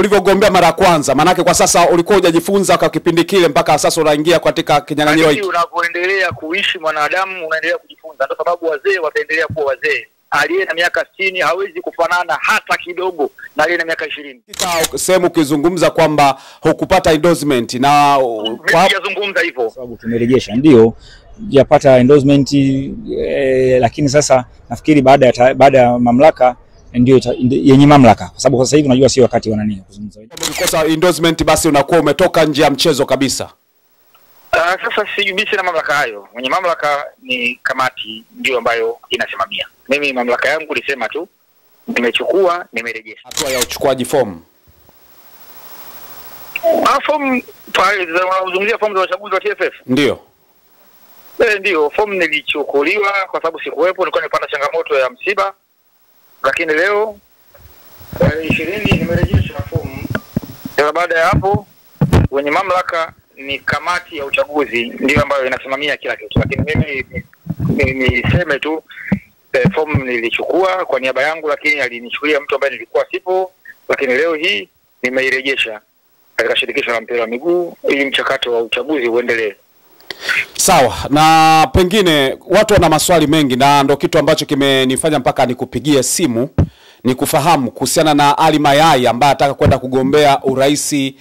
ulivyogombea mara ya kwanza? Maana kwa sasa ulikuwa hujajifunza kwa kipindi kile mpaka sasa unaingia katika kinyang'anyiro hiki. Unapoendelea kuishi mwanadamu unaendelea kujifunza. Ndio sababu wazee wataendelea kuwa wazee. Aliye na miaka 60 hawezi kufanana hata kidogo na aliye na miaka 20. Katika sehemu ukizungumza kwamba hukupata endorsement na hujazungumza hivyo. Sababu tumerejesha ndio yapata endorsement lakini sasa nafikiri baada ya mamlaka ndio yenye mamlaka, kwa sababu sasa hivi unajua sio wakati wa nani kuzungumza. Ukikosa endorsement basi unakuwa umetoka nje ya mchezo kabisa. Sasa sijubisi na mamlaka hayo. Mwenye mamlaka ni kamati ndio ambayo inasimamia. Mimi mamlaka yangu nilisema tu nimechukua, nimerejesha. Hatua ya uchukuaji fomu. Fomu unazungumzia fomu za uchaguzi wa TFF? Ndio. Ndio, fomu nilichukuliwa kwa sababu sikuwepo, nilikuwa nimepata changamoto ya msiba. Lakini leo 20 nimerejesha fomu. Baada ya hapo wenye mamlaka ni kamati ya uchaguzi ndio ambayo inasimamia kila kitu. Lakini mimi niseme tu fomu nilichukua kwa niaba yangu, lakini alinichukulia mtu ambaye nilikuwa sipo. Lakini leo hii nimeirejesha katika shirikisho la mpira wa miguu ili mchakato wa uchaguzi uendelee. Sawa, na pengine watu wana maswali mengi na ndio kitu ambacho kimenifanya mpaka nikupigie simu ni kufahamu kuhusiana na Ali Mayai ambaye anataka kwenda kugombea uraisi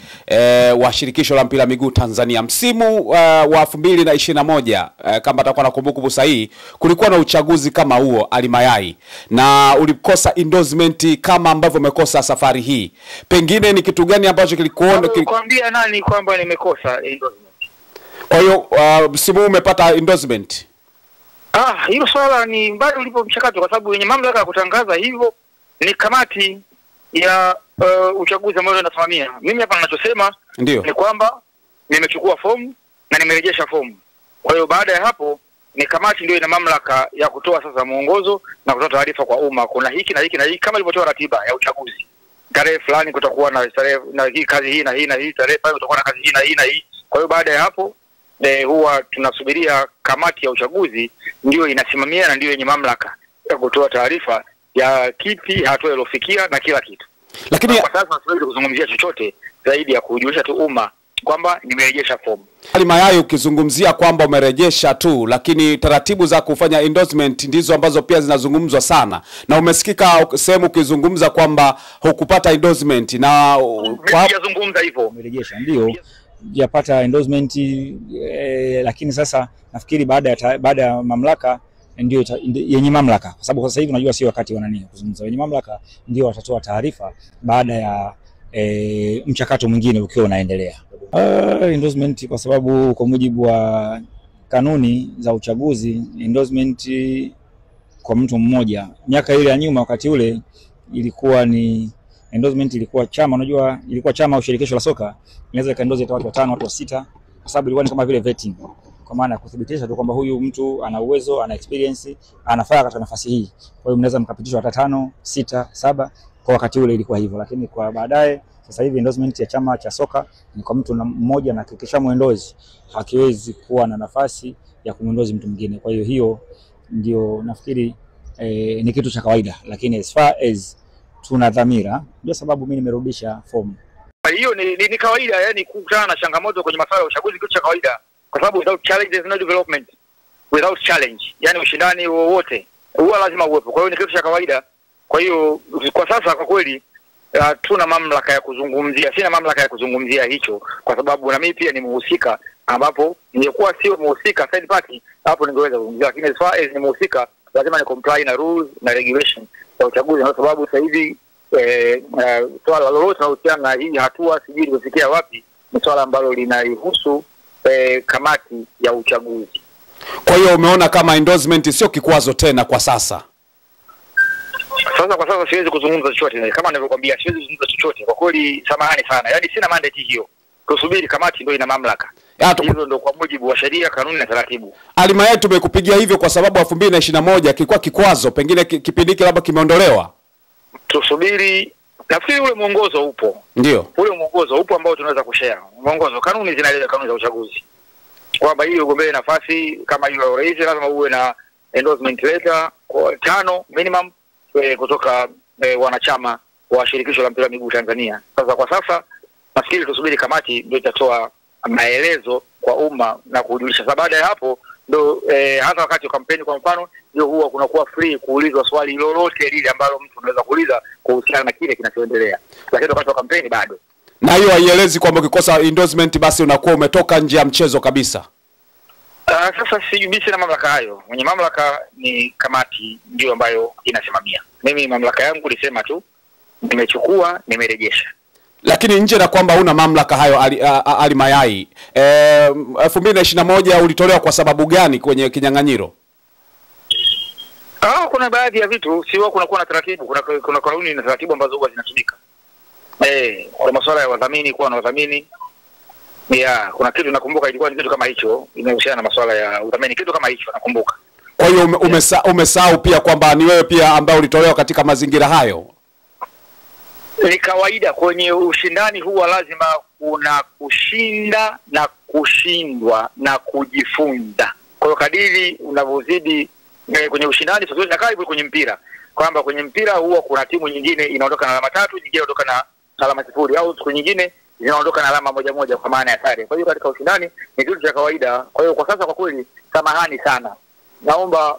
wa shirikisho la mpira miguu Tanzania msimu wa 2021. Kama atakuwa na kumbukumbu sahihi, kulikuwa na uchaguzi kama huo Ali Mayai, na ulikosa endorsement kama ambavyo umekosa safari hii. Pengine ni kitu gani ambacho kilikuona kuambia nani kwamba nimekosa endorsement? Kwa hiyo msimu umepata endorsement? Hilo swala ni bado ulipo mchakato, kwa sababu wenye mamlaka ya kutangaza hivyo ni kamati ya uchaguzi ambayo inasimamia. Mimi hapa ninachosema ni kwamba nimechukua fomu na nimerejesha fomu. Kwa hiyo baada ya hapo ni kamati ndio ina mamlaka ya kutoa sasa muongozo na kutoa taarifa kwa umma. Kuna hiki na hiki na hiki kama ilivyotoa ratiba ya uchaguzi. Tarehe fulani kutakuwa na tarehe na hii kazi hii na hii na hii, tarehe pale kutakuwa na kazi hii na hii na hii. Kwa hiyo baada ya hapo huwa tunasubiria kamati ya uchaguzi ndio inasimamia na ndio yenye mamlaka ya kutoa taarifa ya kipi hatua ilofikia na kila kitu. Lakini kwa sasa siwezi kuzungumzia chochote zaidi ya kujulisha tu umma kwamba nimerejesha fomu. Ali Mayai, ukizungumzia kwamba umerejesha tu, lakini taratibu za kufanya endorsement ndizo ambazo pia zinazungumzwa sana, na umesikika sehemu ukizungumza kwamba hukupata endorsement na hujazungumza hivyo. Umerejesha ndio yapata endorsement lakini sasa nafikiri baada ya mamlaka ndio yenye mamlaka, kwa sababu sasa hivi unajua sio wakati wa nani kuzungumza. Wenye mamlaka ndio watatoa taarifa baada ya mchakato mwingine ukiwa unaendelea. Endorsement kwa sababu kwa mujibu wa kanuni za uchaguzi endorsement kwa mtu mmoja, miaka ile ya nyuma wakati ule ilikuwa ni endorsement ilikuwa chama, unajua ilikuwa chama au shirikisho la soka inaweza kaendorse watu 5 watu 6, kwa sababu ilikuwa ni kama vile vetting, kwa maana kudhibitisha tu kwamba huyu mtu ana uwezo, ana experience, anafaa katika nafasi hii. Kwa hiyo mnaweza mkapitishwa hata 5, 6, 7 kwa wakati ule ilikuwa hivyo. Lakini kwa baadaye sasa hivi endorsement ya chama cha soka ni kwa mtu mmoja, na kikisha muendozi hakiwezi kuwa na nafasi ya kumuendozi mtu mwingine. Kwa hiyo hiyo ndio nafikiri ni kitu cha kawaida, lakini as far as tuna dhamira, ndio sababu mimi nimerudisha fomu. Hiyo ni kawaida, yani kukutana na changamoto kwenye masuala ya uchaguzi kitu cha kawaida, kwa sababu without challenge there is no development. Without challenge, yani ushindani wowote huwa lazima uwepo. Kwa hiyo ni kitu cha kawaida. Kwa hiyo kwa sasa kwa kweli tuna mamlaka ya kuzungumzia, sina mamlaka ya kuzungumzia hicho, kwa sababu na mimi pia ni mhusika, ambapo ningekuwa sio mhusika third party hapo ningeweza kuzungumzia, lakini as far as ni mhusika lazima ni comply na rules na regulation ya uchaguzi, kwa sababu sasa hivi swala lolote linalohusiana na hii hatua sijui limefikia wapi ni swala ambalo linaihusu kamati ya uchaguzi. Kwa hiyo umeona kama endorsement sio kikwazo tena kwa sasa? Kwa sasa siwezi kuzungumza chochote, kama nilivyokuambia siwezi kuzungumza chochote kwa kweli, samahani sana. Yaani sina mandate hiyo. Tusubiri kamati ndio ina mamlaka. Hizo ndio kwa mujibu wa sheria, kanuni na taratibu. Ali Mayai, tumekupigia hivyo kwa sababu 2021 kilikuwa kikwazo, pengine kipindi hiki labda kimeondolewa. Tusubiri, nafikiri ule mwongozo upo. Ndio. Ule mwongozo upo ambao tunaweza kushare. Mwongozo, kanuni zinaeleza kanuni za uchaguzi. Kwamba hiyo ugombee nafasi kama hiyo ya urais lazima uwe na endorsement letter 5 minimum kutoka wanachama wa shirikisho la mpira wa miguu Tanzania. Sasa kwa sasa nafikiri tusubiri kamati ndio itatoa maelezo kwa umma na kujulisha. Sasa baada ya hapo ndio hata wakati wa kampeni kwa mfano ndio huwa kunakuwa free kuulizwa swali lolote lile ambalo mtu anaweza kuuliza kuhusiana na kile kinachoendelea. Lakini wakati wa kampeni bado. Na hiyo haielezi kwamba ukikosa endorsement basi unakuwa umetoka nje ya mchezo kabisa. Sasa sijubisi na mamlaka hayo. Mwenye mamlaka ni kamati ndio ambayo inasimamia. Mimi mamlaka yangu nilisema tu nimechukua, nimerejesha. Lakini nje na kwamba una mamlaka hayo Ali Mayai, 2021 ulitolewa kwa sababu gani kwenye kinyang'anyiro? Kuna baadhi ya vitu sio kuna na taratibu, kuna kanuni na taratibu ambazo huwa zinatumika. Kwa masuala ya wadhamini, kuwa na wadhamini. Kuna kitu nakumbuka ilikuwa ni kitu kama hicho, inahusiana na masuala ya udhamini, kitu kama hicho nakumbuka. Kwa hiyo umesahau pia kwamba ni wewe pia ambao ulitolewa katika mazingira hayo. Ni kawaida kwenye ushindani huwa lazima kuna kushinda na kushindwa na kujifunza. Kwa hiyo kadiri unavyozidi kwenye ushindani, sasa na karibu kwenye mpira, kwamba kwenye mpira huwa kuna timu nyingine inaondoka na alama 3, nyingine inaondoka na alama 0, au siku nyingine zinaondoka na alama 1 kwa maana ya sare. Kwa hiyo katika ushindani ni kitu cha kawaida. Kwa hiyo kwa sasa kwa kweli samahani sana. Naomba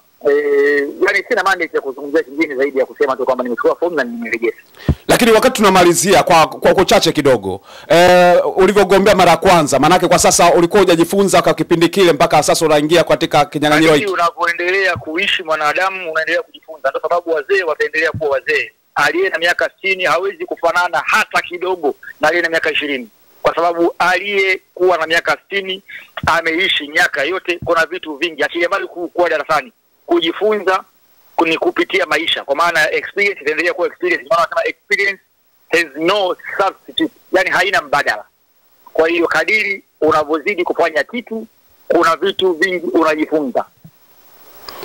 yani sina mandate ya kuzungumzia kingine zaidi ya kusema tu kwamba nimechukua fomu na nimerejesha. Lakini wakati tunamalizia kwa kuchache kidogo, ulivyogombea mara ya kwanza, manake kwa sasa ulikuwa hujajifunza kwa kipindi kile mpaka sasa unaingia katika kinyang'anyiro hiki. Unapoendelea kuishi mwanadamu unaendelea kujifunza. Ndio sababu wazee wataendelea kuwa wazee. Aliye na miaka 60 hawezi kufanana hata kidogo na aliye na miaka 20. Kwa sababu aliyekuwa na miaka 60 ameishi miaka yote, kuna vitu vingi akijamali kuwa darasani. Kujifunza ni kupitia maisha, kwa maana experience itaendelea kuwa experience. Maana wanasema experience has no substitute, yani haina mbadala. Kwa hiyo kadiri unavyozidi kufanya kitu, kuna vitu vingi unajifunza.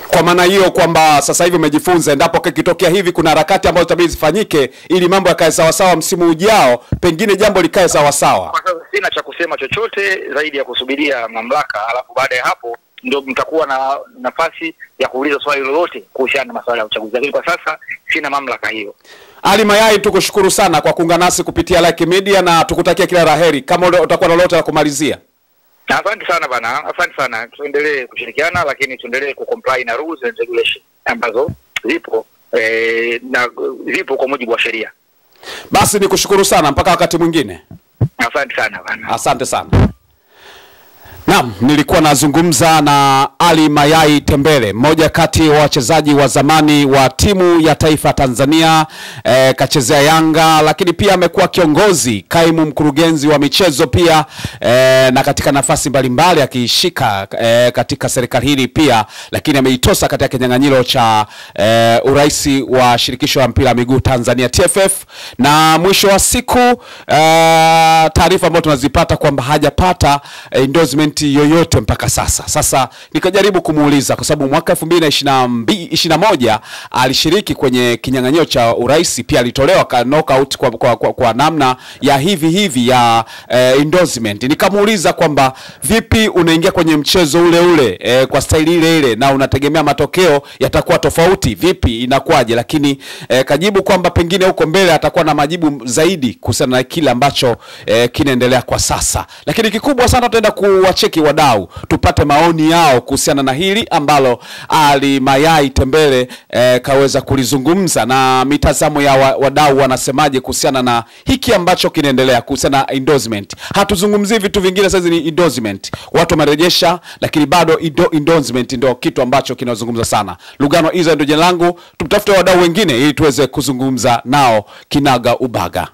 Kwa maana hiyo kwamba sasa hivi umejifunza, endapo kikitokea hivi kuna harakati ambazo tabii zifanyike ili mambo yakae sawa sawa msimu ujao, pengine jambo likae sawa sawa. Kwa sababu sina cha kusema chochote zaidi ya kusubiria mamlaka, alafu baada ya hapo ndio mtakuwa na nafasi ya kuuliza swali lolote kuhusiana na masuala ya uchaguzi. Lakini kwa sasa sina mamlaka hiyo. Ali Mayai, tukushukuru sana kwa kuungana nasi kupitia Like Media na tukutakia kila laheri. Kama utakuwa na lolote la kumalizia. Asante sana bana, asante sana. Tuendelee kushirikiana, lakini tuendelee kucomply na rules and regulations ambazo zipo na zipo kwa mujibu wa sheria. Basi nikushukuru sana mpaka wakati mwingine. Asante sana bana. Asante sana. Naam, nilikuwa nazungumza na Ali Mayai Tembele, mmoja kati wa wachezaji wa zamani wa timu ya taifa Tanzania, kachezea Yanga, lakini pia amekuwa kiongozi, kaimu mkurugenzi wa michezo pia, na katika nafasi mbalimbali akishika katika serikali hili pia, lakini ameitosa katika kinyang'anyiro cha urais wa shirikisho la mpira wa miguu Tanzania TFF, na mwisho wa siku taarifa ambazo tunazipata kwamba hajapata endorsement yoyote mpaka sasa. Sasa nikajaribu kumuuliza kwa sababu mwaka 2021 alishiriki kwenye kinyang'anyiro cha urais, pia alitolewa knockout kwa namna ya hivi ya endorsement. Nikamuuliza kwamba vipi unaingia kwenye mchezo ule kwa staili ile na unategemea matokeo yatakuwa tofauti, vipi inakuwaje? Lakini kajibu kwamba pengine huko mbele atakuwa na majibu zaidi kuhusiana na kile ambacho kinaendelea kwa sasa. Lakini kikubwa sana tutaenda kuwacheki wadau tupate maoni yao kuhusiana na hili ambalo Ali Mayai Tembele kaweza kulizungumza, na mitazamo ya wadau wanasemaje kuhusiana na hiki ambacho kinaendelea kuhusiana na endorsement. Hatuzungumzii vitu vingine, sasa ni endorsement. Watu wamerejesha, lakini bado endorsement ndio kitu ambacho kinazungumza sana. Lugano Iza ndio jina langu, tutafute wadau wengine ili tuweze kuzungumza nao kinaga ubaga.